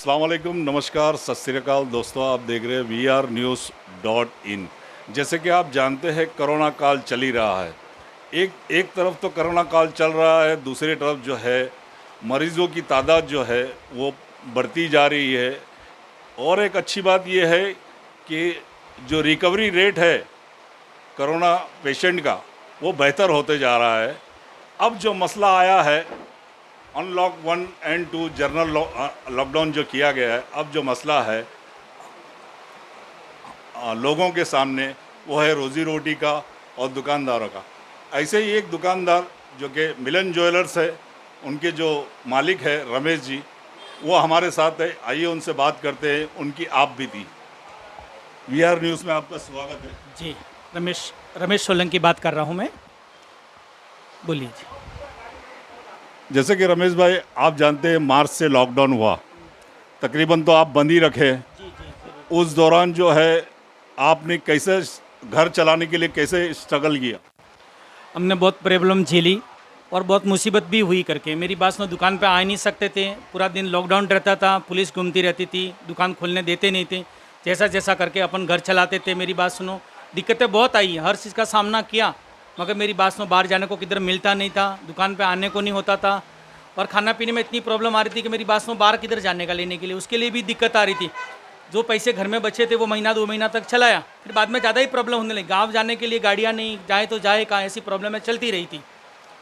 अस्सलाम वालेकुम, नमस्कार, सत श्री अकाल दोस्तों। आप देख रहे हैं VRnews.in। जैसे कि आप जानते हैं कोरोना काल चल ही रहा है। एक तरफ तो कोरोना काल चल रहा है, दूसरी तरफ जो है मरीज़ों की तादाद जो है वो बढ़ती जा रही है। और एक अच्छी बात ये है कि जो रिकवरी रेट है कोरोना पेशेंट का वो बेहतर होते जा रहा है। अब जो मसला आया है अनलॉक 1 एंड 2 जनरल लॉकडाउन जो किया गया है, अब जो मसला है लोगों के सामने वो है रोज़ी रोटी का और दुकानदारों का। ऐसे ही एक दुकानदार जो कि मिलन ज्वेलर्स है, उनके जो मालिक है रमेश जी, वो हमारे साथ है। आइए उनसे बात करते हैं, उनकी आप बीती। VR न्यूज़ में आपका स्वागत है जी। रमेश सोलंकी बात कर रहा हूँ मैं, बोलिए जी। जैसे कि रमेश भाई, आप जानते हैं मार्च से लॉकडाउन हुआ, तकरीबन तो आप बंद ही रखे। उस दौरान जो है आपने कैसे घर चलाने के लिए कैसे स्ट्रगल किया? हमने बहुत प्रॉब्लम झेली और बहुत मुसीबत भी हुई करके। मेरी बात सुनो, दुकान पे आ नहीं सकते थे, पूरा दिन लॉकडाउन रहता था, पुलिस घूमती रहती थी, दुकान खोलने देते नहीं थे। जैसा जैसा करके अपन घर चलाते थे। मेरी बात सुनो, दिक्कतें बहुत आई, हर चीज़ का सामना किया, मगर मेरी बात सुनो, बाहर जाने को किधर मिलता नहीं था, दुकान पे आने को नहीं होता था, और खाना पीने में इतनी प्रॉब्लम आ रही थी कि मेरी बात सुनो, बाहर किधर जाने का लेने के लिए, उसके लिए भी दिक्कत आ रही थी। जो पैसे घर में बचे थे वो महीना 2 महीना तक चलाया, फिर बाद में ज़्यादा ही प्रॉब्लम होने लगी। गाँव जाने के लिए गाड़ियाँ नहीं, जाए तो जाए कहाँ, ऐसी प्रॉब्लमें चलती रही थी।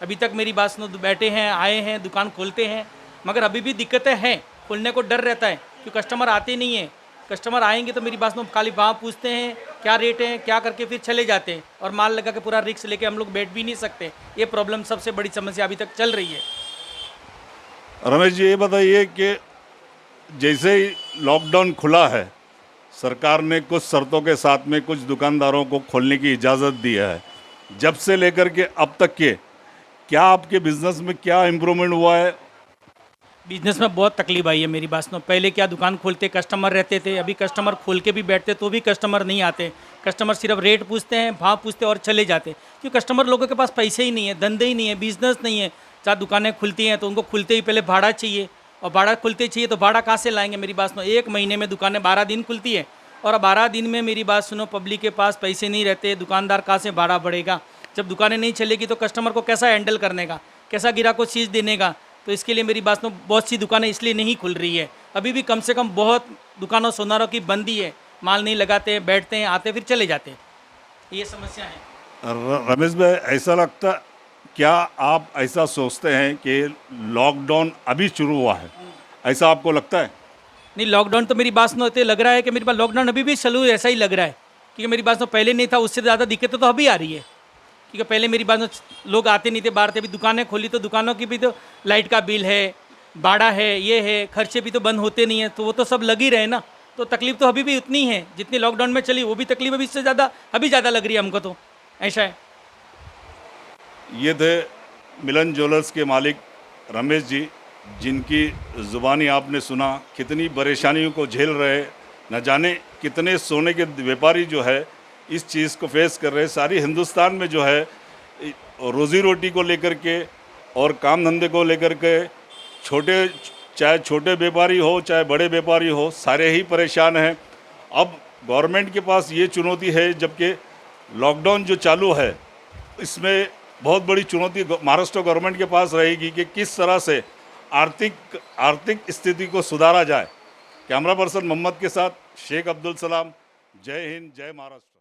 अभी तक मेरी बात सुनो, बैठे हैं, आए हैं, दुकान खोलते हैं, मगर अभी भी दिक्कतें हैं। खोलने को डर रहता है क्योंकि कस्टमर आते नहीं हैं। कस्टमर आएंगे तो मेरी बात सुनो, खाली वहाँ पूछते हैं क्या रेट है, क्या करके फिर चले जाते हैं, और माल लगा के पूरा रिस्क लेके हम लोग बैठ भी नहीं सकते। ये प्रॉब्लम सबसे बड़ी समस्या अभी तक चल रही है। रमेश जी, ये बताइए कि जैसे ही लॉकडाउन खुला है, सरकार ने कुछ शर्तों के साथ में कुछ दुकानदारों को खोलने की इजाज़त दी है। जब से लेकर के अब तक के क्या आपके बिजनेस में क्या इम्प्रूवमेंट हुआ है? बिजनेस में बहुत तकलीफ आई है मेरी बात सुनो। पहले क्या दुकान खोलते कस्टमर रहते थे, अभी कस्टमर खोल के भी बैठते तो भी कस्टमर नहीं आते। कस्टमर सिर्फ रेट पूछते हैं, भाव पूछते और चले जाते, क्योंकि कस्टमर लोगों के पास पैसे ही नहीं है, धंधे ही नहीं है, बिजनेस नहीं है। जहाँ दुकानें खुलती हैं तो उनको खुलते ही पहले भाड़ा चाहिए, और भाड़ा खुलते चाहिए तो भाड़ा कहाँ से लाएंगे? मेरी बात सुनो, 1 महीने में दुकानें 12 दिन खुलती है, और 12 दिन में मेरी बात सुनो पब्लिक के पास पैसे नहीं रहते, दुकानदार कहाँ से भाड़ा बढ़ेगा? जब दुकानें नहीं चलेगी तो कस्टमर को कैसा हैंडल करने का, कैसा ग्राहक को चीज़ देने का? तो इसके लिए मेरी बात सुनो, बहुत सी दुकानें इसलिए नहीं खुल रही है। अभी भी कम से कम बहुत दुकानों सोनारों की बंदी है, माल नहीं लगाते, बैठते हैं, आते फिर चले जाते हैं। ये समस्या है। रमेश भाई, ऐसा लगता, क्या आप ऐसा सोचते हैं कि लॉकडाउन अभी शुरू हुआ है, ऐसा आपको लगता है? नहीं, लॉकडाउन तो मेरी बात सुनो, तो लग रहा है कि मेरी बात लॉकडाउन अभी भी चालू है, ऐसा ही लग रहा है। क्योंकि मेरी बात सुनो, पहले नहीं था, उससे ज़्यादा दिक्कतें तो अभी आ रही है। क्योंकि पहले मेरी बात सुनो, लोग आते नहीं थे, बाहर थे। अभी दुकानें खोली तो दुकानों की भी तो लाइट का बिल है, भाड़ा है, ये है, खर्चे भी तो बंद होते नहीं है, तो वो तो सब लग ही रहे ना। तो तकलीफ तो अभी भी उतनी है जितनी लॉकडाउन में चली, वो भी तकलीफ अभी इससे ज़्यादा अभी ज़्यादा लग रही है हमको, तो ऐसा है। ये थे मिलन ज्वेलर्स के मालिक रमेश जी, जिनकी ज़ुबानी आपने सुना, कितनी परेशानियों को झेल रहे, न जाने कितने सोने के व्यापारी जो है इस चीज़ को फेस कर रहे। सारी हिंदुस्तान में जो है रोज़ी रोटी को लेकर के और काम धंधे को लेकर के, चाहे छोटे व्यापारी हो चाहे बड़े व्यापारी हो, सारे ही परेशान हैं। अब गवर्नमेंट के पास ये चुनौती है, जबकि लॉकडाउन जो चालू है इसमें बहुत बड़ी चुनौती महाराष्ट्र गवर्नमेंट के पास रहेगी कि किस तरह से आर्थिक स्थिति को सुधारा जाए। कैमरा पर्सन मोहम्मद के साथ शेख अब्दुल सलाम। जय हिंद, जय महाराष्ट्र।